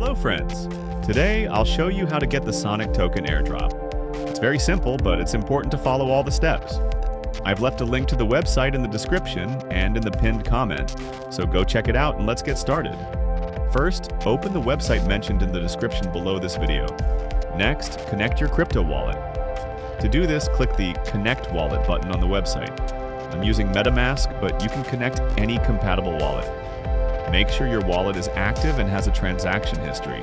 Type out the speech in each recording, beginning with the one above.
Hello friends! Today I'll show you how to get the Sonic token airdrop. It's very simple, but it's important to follow all the steps. I've left a link to the website in the description and in the pinned comment, so go check it out and let's get started. First, open the website mentioned in the description below this video. Next, connect your crypto wallet. To do this, click the Connect Wallet button on the website. I'm using MetaMask, but you can connect any compatible wallet. Make sure your wallet is active and has a transaction history.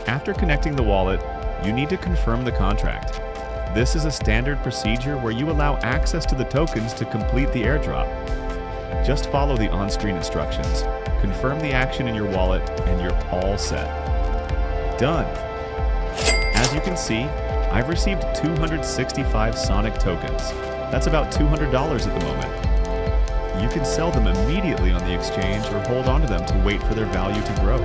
After connecting the wallet, you need to confirm the contract. This is a standard procedure where you allow access to the tokens to complete the airdrop. Just follow the on-screen instructions, confirm the action in your wallet, and you're all set. Done! As you can see, I've received 265 Sonic tokens. That's about $200 at the moment. You can sell them immediately on the exchange or hold onto them to wait for their value to grow.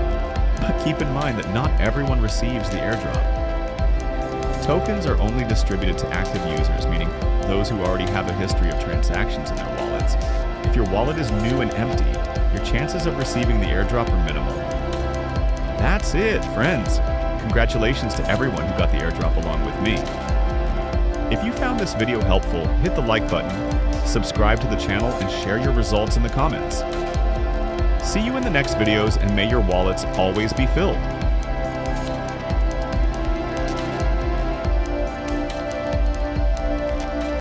But keep in mind that not everyone receives the airdrop. Tokens are only distributed to active users, meaning those who already have a history of transactions in their wallets. If your wallet is new and empty, your chances of receiving the airdrop are minimal. That's it, friends! Congratulations to everyone who got the airdrop along with me. If you found this video helpful, hit the like button, subscribe to the channel, and share your results in the comments. See you in the next videos, and may your wallets always be filled.